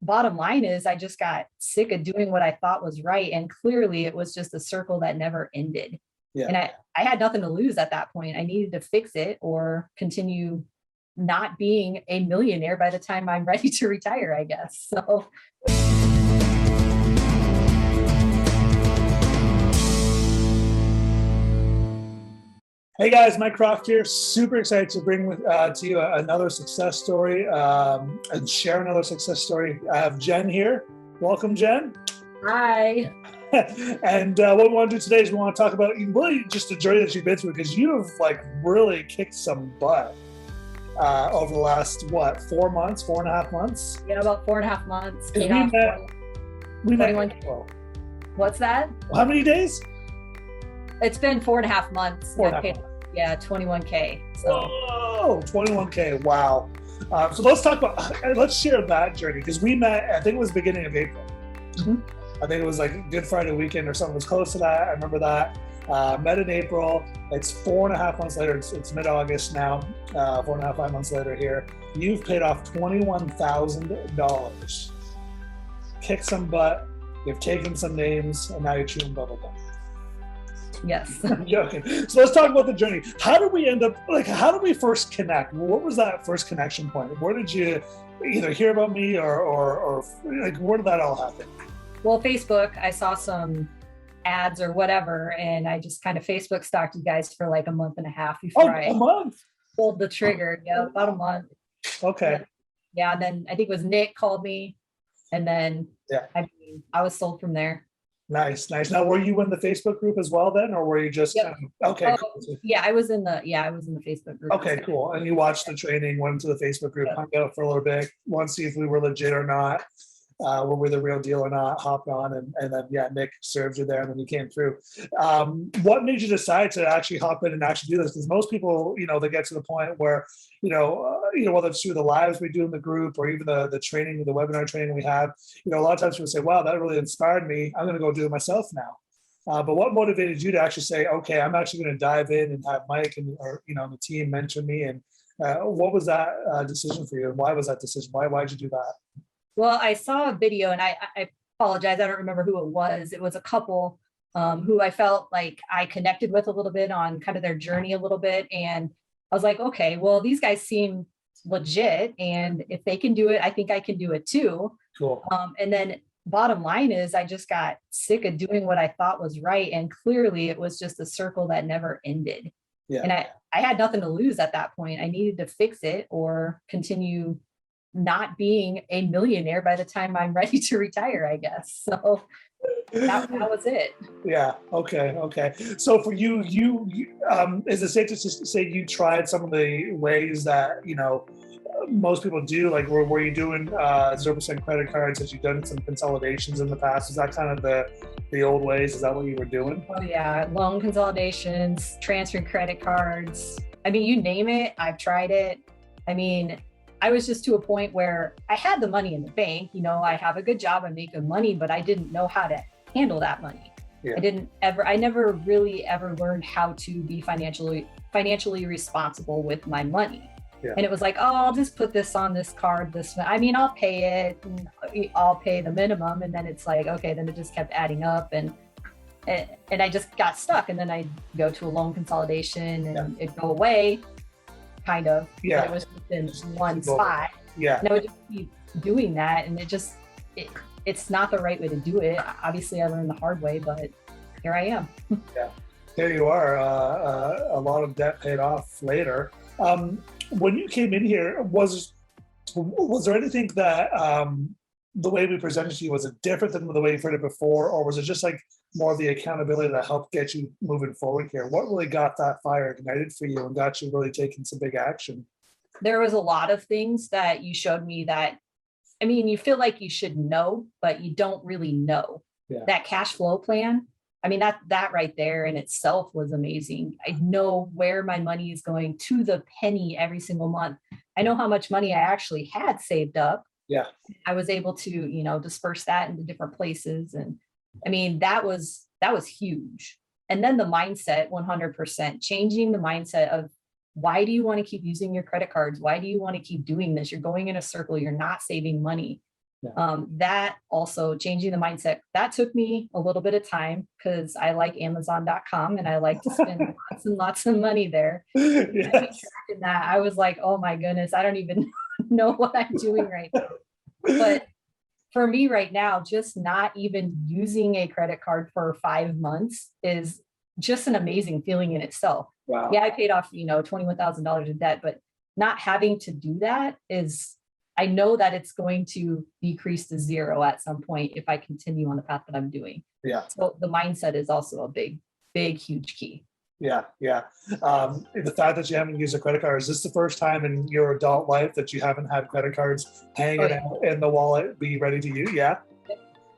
bottom line is I just got sick of doing what I thought was right. And clearly it was just a circle that never ended. Yeah. And I had nothing to lose at that point. I needed to fix it or continue not being a millionaire by the time I'm ready to retire, I guess. So Hey guys, Mike Croft here. Super excited to bring to you another success story and share another success story. I have Jen here. Welcome, Jen. hi. And what we want to do today is we want to talk about really just the journey that you've been through, because you have really kicked some butt over the last 4.5 months. Yeah, about 4.5 months. We met 21. What's that? How many days? It's been 4.5 months. 4.5 Yeah, 21K. So Whoa, 21K. Wow. So let's talk about, let's share that journey, because we met, I think it was beginning of April. Mhm. I think it was like Good Friday weekend or something was close to that. I remember that. Met in April. It's 4.5 months later. It's mid-August now. 4.5, 5 months later here. You've paid off $21,000. Kicked some butt. You've taken some names, and now you're chewing bubblegum. yes. I'm joking. So let's talk about the journey. How did we end up, how did we first connect? What was that first connection point? Where did you either hear about me or where did that all happen? Well, Facebook, I saw some ads or whatever, and I just kind of Facebook stalked you guys for like a month and a half before A month? pulled the trigger. Yeah, about a month. Okay. Yeah, and then I think it was Nick called me, and then Yeah. I was sold from there. Nice. Now, were you in the Facebook group as well then, or were you just Yep. Okay? Oh, Cool. yeah, I was in the Facebook group. Okay, cool. And you watched the training, went to the Facebook group, hung out for a little bit, want to see if we were legit or not, were we the real deal or not, hopped on, and then, yeah, Nick served you there, and then you came through. What made you decide to actually hop in and actually do this? Because most people, they get to the point where, whether it's through the lives we do in the group or even the training, the webinar training we have, a lot of times people say, wow, that really inspired me. I'm going to go do it myself now. But what motivated you to actually say, okay, I'm actually going to dive in and have Mike and the team mentor me? And what was that decision for you? And why was that decision? Why'd you do that? Well, I saw a video, and I apologize, I don't remember who it was. It was a couple who I felt like I connected with a little bit on kind of their journey a little bit. And I was like, okay, well, these guys seem legit. And if they can do it, I think I can do it too. Cool. And then bottom line is I just got sick of doing what I thought was right. And clearly it was just a circle that never ended. Yeah. And I had nothing to lose at that point. I needed to fix it or continue not being a millionaire by the time I'm ready to retire, I guess. So that was it. Yeah. Okay. So for you, is it safe to say you tried some of the ways that most people do? Like, were you doing 0% credit cards? Had you done some consolidations in the past? Is that kind of the old ways? Is that what you were doing? Oh yeah, loan consolidations, transferring credit cards. I mean, you name it, I've tried it. I mean, I was just to a point where I had the money in the bank. I have a good job, I make good money, but I didn't know how to handle that money. Yeah. I never really ever learned how to be financially responsible with my money. Yeah. And it was like, oh, I'll just put this on this card. I'll pay it, and I'll pay the minimum. And then it's like, okay, then it just kept adding up, and I just got stuck. And then I go to a loan consolidation, and it'd go away. Kind of. Yeah. But it was in one spot. Yeah. And I would just keep doing that. And it's not the right way to do it. Obviously, I learned the hard way, but here I am. Yeah. There you are. A lot of debt paid off later. When you came in here, was there anything that the way we presented to you, was it different than the way you've heard it before? Or was it just like more of the accountability that helped get you moving forward here? What really got that fire ignited for you and got you really taking some big action? There was a lot of things that you showed me that, you feel like you should know, but you don't really know. Yeah. That cash flow plan, that right there in itself was amazing. I know where my money is going to the penny every single month. I know how much money I actually had saved up. Yeah. I was able to, disperse that into different places. And that was huge. And then the mindset, 100%, changing the mindset of, why do you want to keep using your credit cards? Why do you want to keep doing this? You're going in a circle. You're not saving money. That also changing the mindset, that took me a little bit of time because I like Amazon.com and I like to spend lots and lots of money there. Yes. And that I was like, oh my goodness, I don't even know what I'm doing right now. But for me right now, just not even using a credit card for 5 months is just an amazing feeling in itself. Wow. Yeah, I paid off, $21,000 in debt, but not having to do that is, I know that it's going to decrease to zero at some point if I continue on the path that I'm doing. Yeah. So the mindset is also a big, big, huge key. Yeah. Yeah. The fact that you haven't used a credit card, is this the first time in your adult life that you haven't had credit cards hanging Oh, yeah. out in the wallet, be ready to use? Yeah.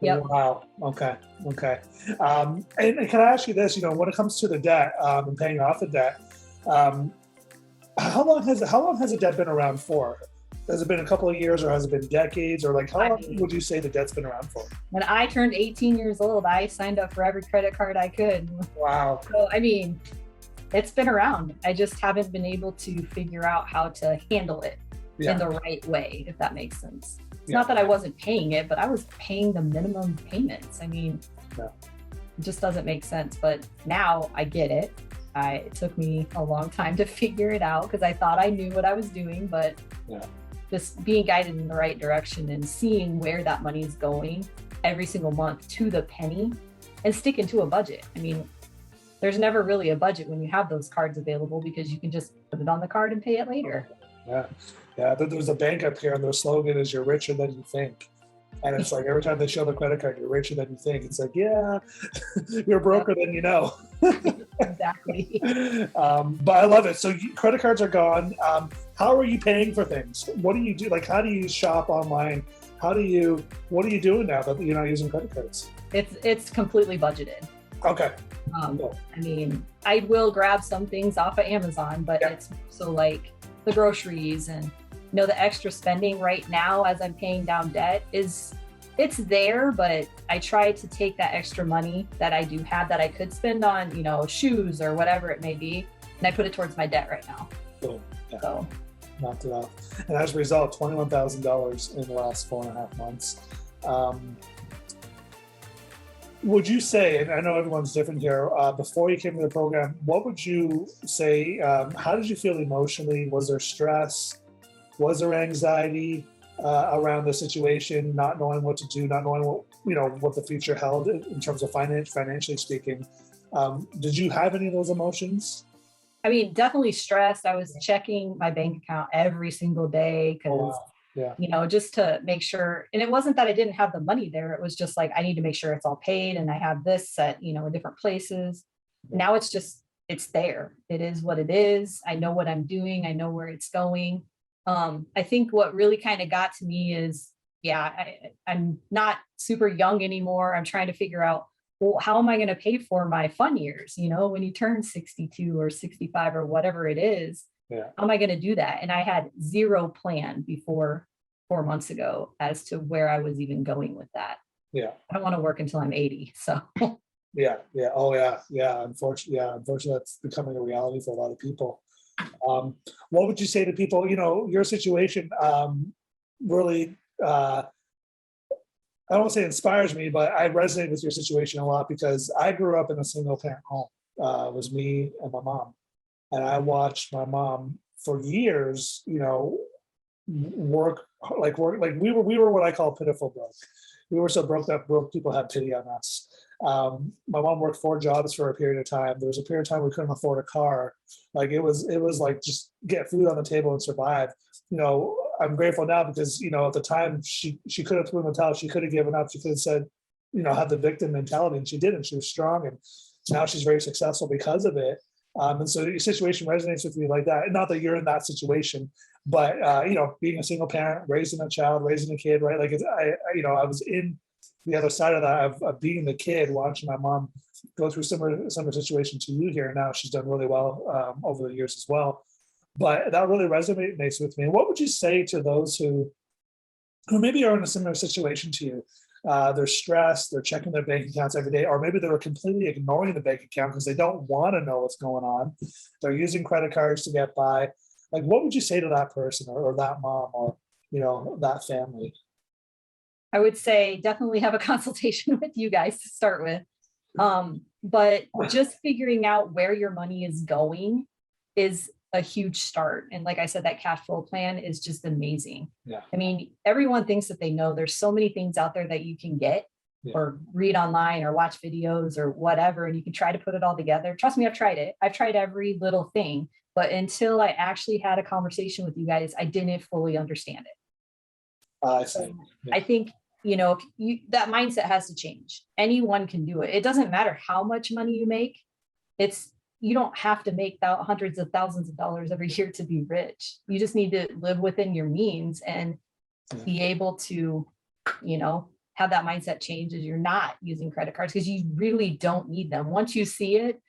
Yep. Wow. Okay. Okay. And can I ask you this? When it comes to the debt and paying off the debt, how long has the debt been around for? Has it been a couple of years, or has it been decades, or like how long would you say the debt's been around for? When I turned 18 years old, I signed up for every credit card I could. Wow. So, I mean, it's been around. I just haven't been able to figure out how to handle it in the right way, if that makes sense. It's not that I wasn't paying it, but I was paying the minimum payments. I mean, it just doesn't make sense. But now I get it. It took me a long time to figure it out because I thought I knew what I was doing, but just being guided in the right direction and seeing where that money is going every single month to the penny and sticking to a budget. I mean, there's never really a budget when you have those cards available because you can just put it on the card and pay it later. Yeah. Yeah. There's a bank up here and their slogan is "You're richer than you think." And it's like every time they show the credit card, "You're richer than you think." It's like, yeah, you're broker than you know. Exactly. But I love it. So credit cards are gone. How are you paying for things? What do you do? Like, how do you shop online? What are you doing now that you're not using credit cards? It's completely budgeted. Okay. Cool. I mean, I will grab some things off of Amazon, but it's so like the groceries and the extra spending right now as I'm paying down debt it's there, but I try to take that extra money that I do have that I could spend on, shoes or whatever it may be, and I put it towards my debt right now. Cool. Yeah. So knocked it off. And as a result, $21,000 in the last 4.5 months. Would you say, and I know everyone's different here, before you came to the program, what would you say, how did you feel emotionally? Was there stress? Was there anxiety around the situation, not knowing what to do, not knowing what the future held in terms of financially speaking? Did you have any of those emotions? I mean, definitely stressed. I was checking my bank account every single day because, just to make sure. And it wasn't that I didn't have the money there. It was just like, I need to make sure it's all paid and I have this set, in different places. Now it's there. It is what it is. I know what I'm doing. I know where it's going. I think what really kind of got to me is, I'm not super young anymore. I'm trying to figure out, well, how am I going to pay for my fun years? When you turn 62 or 65 or whatever it is, how am I going to do that? And I had zero plan before 4 months ago as to where I was even going with that. Yeah. I don't want to work until I'm 80. So. Yeah. Oh, yeah. Unfortunately, that's becoming a reality for a lot of people. What would you say to people? Your situation really, I don't want to say inspires me, but I resonate with your situation a lot because I grew up in a single parent home. It was me and my mom, and I watched my mom for years, work. We were what I call pitiful broke. We were so broke that broke people had pity on us. My mom worked 4 jobs for a period of time. There was a period of time we couldn't afford a car. Like it was like just get food on the table and survive. I'm grateful now because at the time she could have thrown the towel. She could have given up. She could have said, have the victim mentality, and she didn't. She was strong, and now she's very successful because of it. And so your situation resonates with me like that. Not that you're in that situation, but being a single parent, raising a child, raising a kid, right? Like I was in the other side of that of being the kid, watching my mom go through similar situation to you here. Now she's done really well over the years as well. But that really resonates with me. What would you say to those who maybe are in a similar situation to you? They're stressed, they're checking their bank accounts every day, or maybe they're completely ignoring the bank account because they don't want to know what's going on. They're using credit cards to get by. Like, what would you say to that person or that mom or, that family? I would say definitely have a consultation with you guys to start with. But just figuring out where your money is going is a huge start. And like I said, that cash flow plan is just amazing. Yeah. I mean, everyone thinks that they know there's so many things out there that you can get or read online or watch videos or whatever, and you can try to put it all together. Trust me, I've tried it. I've tried every little thing, but until I actually had a conversation with you guys, I didn't fully understand it. I see. I think, that mindset has to change. Anyone can do it. It doesn't matter how much money you make. You don't have to make hundreds of thousands of dollars every year to be rich. You just need to live within your means and be able to, have that mindset change as you're not using credit cards, because you really don't need them. Once you see it,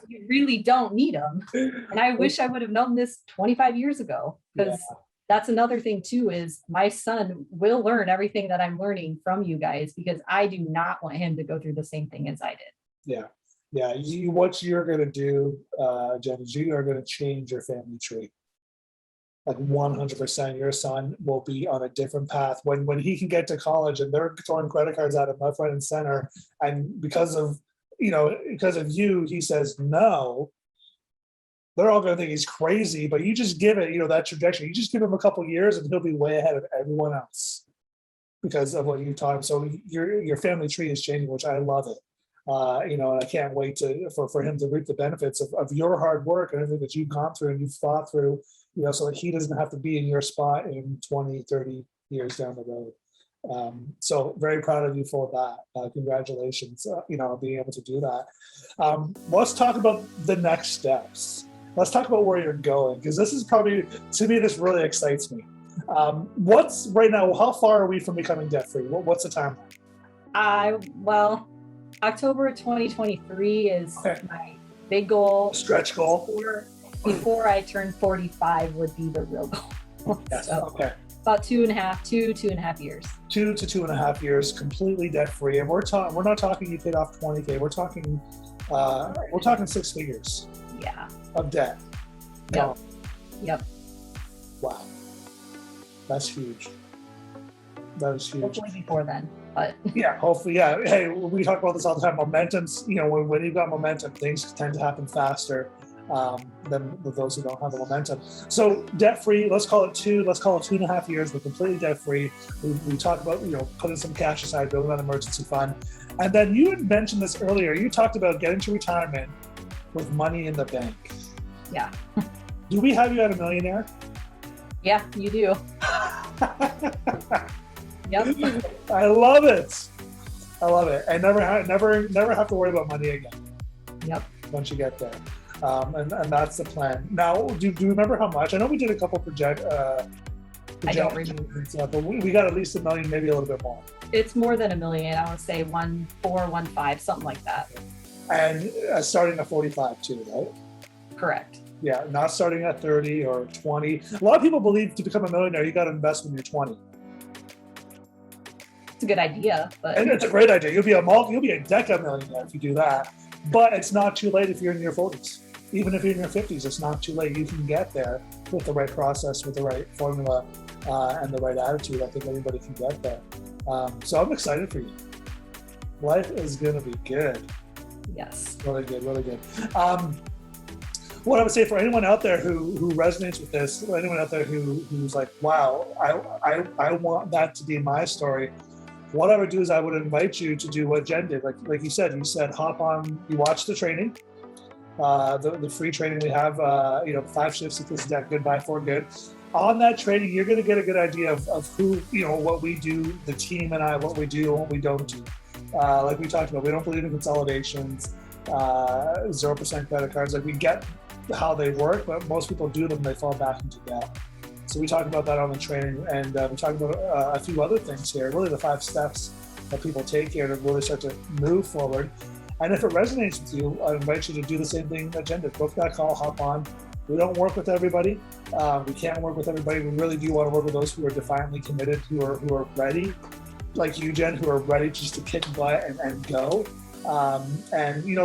you really don't need them. And I wish I would have known this 25 years ago, because that's another thing too, is my son will learn everything that I'm learning from you guys, because I do not want him to go through the same thing as I did. Yeah. Yeah. What you're going to do, Jen, is you are going to change your family tree. Like 100%, your son will be on a different path when he can get to college and they're throwing credit cards at him left, right, and center. And because of you, he says no. They're all going to think he's crazy, but you just give it, that trajectory. You just give him a couple of years and he'll be way ahead of everyone else because of what you taught him. So your family tree is changing, which I love it. And I can't wait for him to reap the benefits of your hard work and everything that you've gone through and you've thought through, so that he doesn't have to be in your spot in 20, 30 years down the road. So very proud of you for that. Congratulations, being able to do that. Let's talk about the next steps. Let's talk about where you're going, because this is probably, to me, this really excites me. What's right now, how far are we from becoming debt free? What's the timeline? October 2023 is my big goal. Stretch goal. Before I turn 45 would be the real goal. Yes. So Okay. About 2.5 years. 2 to 2.5 years, completely debt free, and we're not talking you paid off 20K. We're talking 6 figures. Yeah. Of debt. Yep. Yep. Wow. That's huge. That is huge. Hopefully before then, but yeah, hopefully, yeah. Hey, we talk about this all the time. Momentum's, when you've got momentum, things tend to happen faster than with those who don't have the momentum. So debt free, let's call it 2.5 years. We're completely debt free. We talk about, putting some cash aside, building an emergency fund. And then you had mentioned this earlier. You talked about getting to retirement with money in the bank. Yeah. Do we have you at a millionaire? Yeah, you do. Yep. I love it. And never have to worry about money again. Yep. Once you get there. And that's the plan. Now, do you remember how much? I know we did a couple projections, I don't remember. But we got at least $1 million, maybe a little bit more. It's more than $1 million. I want to say 1.4, 1.5, something like that. And starting at 45 too, right? Correct. Yeah, not starting at 30 or 20. A lot of people believe to become a millionaire, you got to invest when you're 20. It's a good idea, but and it's a great idea. You'll be a deca millionaire if you do that. But it's not too late if you're in your 40s. Even if you're in your 50s, it's not too late. You can get there with the right process, with the right formula, and the right attitude. I think everybody can get there. So I'm excited for you. Life is going to be good. Yes. Really good, really good. What I would say for anyone out there who resonates with this, anyone out there who's like, wow, I want that to be my story. What I would do is I would invite you to do what Jen did. Like you said, hop on, you watch the training, the free training we have, 5 shifts if this is that good, buy 4 good. On that training, you're going to get a good idea of who, what we do, the team and I, what we do and what we don't do. Like we talked about, we don't believe in consolidations, 0% credit cards. Like we get how they work, but most people do them, they fall back into debt. So we talk about that on the training, and we talk about a few other things here, really the 5 steps that people take here to really start to move forward. And if it resonates with you, I invite you to do the same thing that Jen did. Book that call, hop on. We don't work with everybody. We can't work with everybody. We really do want to work with those who are defiantly committed, who are ready, like you, Jen, who are ready just to kick butt and go. So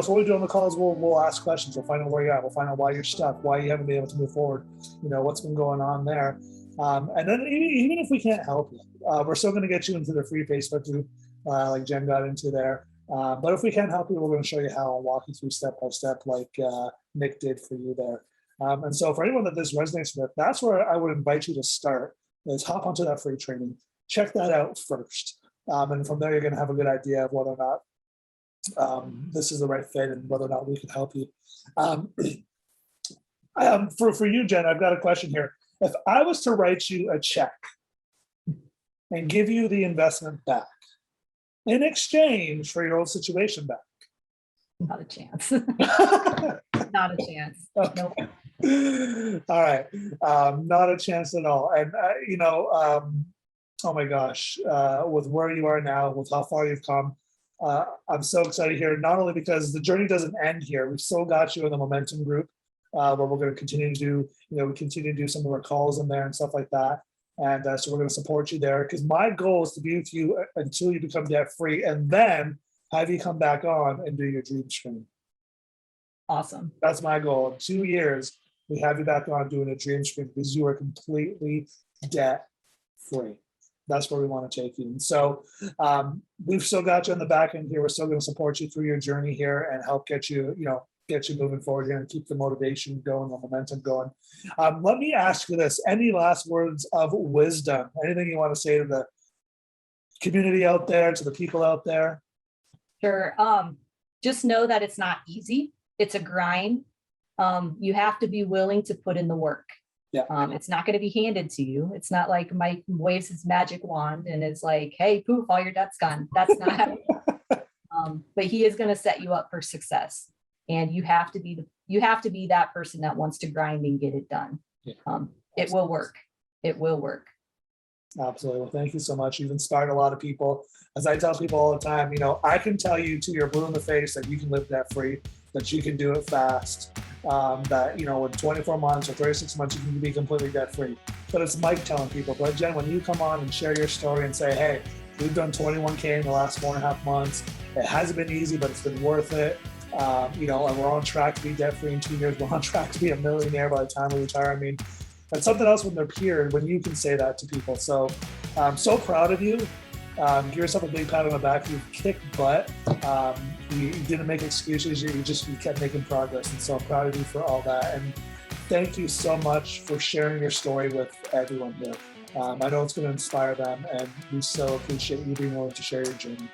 what we do on the call is we'll ask questions. We'll find out where you're at. We'll find out why you're stuck, why you haven't been able to move forward. What's been going on there. And then even if we can't help you, we're still going to get you into the free Facebook group, like Jen got into there. But if we can't help you, we're going to show you how and walk you through step by step, like Nick did for you there. And so for anyone that this resonates with, that's where I would invite you to start, is hop onto that free training. Check that out first. And from there, you're going to have a good idea of whether or not this is the right fit and whether or not we can help you. For you, Jen, I've got a question here. If I was to write you a check and give you the investment back in exchange for your old situation back. Not a chance. Not a chance. Nope. All right. Not a chance at all. And, oh my gosh, with where you are now, with how far you've come, I'm so excited here, not only because the journey doesn't end here. We've still got you in the momentum group, where we're going to continue to do, we continue to do some of our calls in there and stuff like that. And so we're going to support you there, because my goal is to be with you until you become debt free, and then have you come back on and do your dream stream. Awesome. That's my goal. In 2 years, we have you back on doing a dream stream, because you are completely debt free. That's where we want to take you. And so we've still got you on the back end here. We're still going to support you through your journey here and help get you, get you moving forward here and keep the motivation going, the momentum going. Let me ask you this: any last words of wisdom? Anything you want to say to the community out there, to the people out there? Sure. Just know that it's not easy. It's a grind. You have to be willing to put in the work. Yeah. It's not going to be handed to you. It's not like Mike waves his magic wand and is like, hey, poof, all your debt's gone. That's not how it works. But he is going to set you up for success. And you have to be that person that wants to grind and get it done. Yeah. It will work. It will work. Absolutely. Well, thank you so much. You've inspired a lot of people. As I tell people all the time, I can tell you till you're blue in the face that you can live debt free, that you can do it fast, that, in 24 months or 36 months, you can be completely debt free. But it's Mike telling people. But Jen, when you come on and share your story and say, hey, we've done 21K in the last 4.5 months. It hasn't been easy, but it's been worth it. And we're on track to be debt free in 2 years. We're on track to be a millionaire by the time we retire. I mean, that's something else when they're peers, when you can say that to people. So I'm so proud of you. Give yourself a big pat on the back. You kicked butt. You didn't make excuses. You kept making progress. And so I'm proud of you for all that. And thank you so much for sharing your story with everyone here. I know it's going to inspire them, and we so appreciate you being willing to share your journey.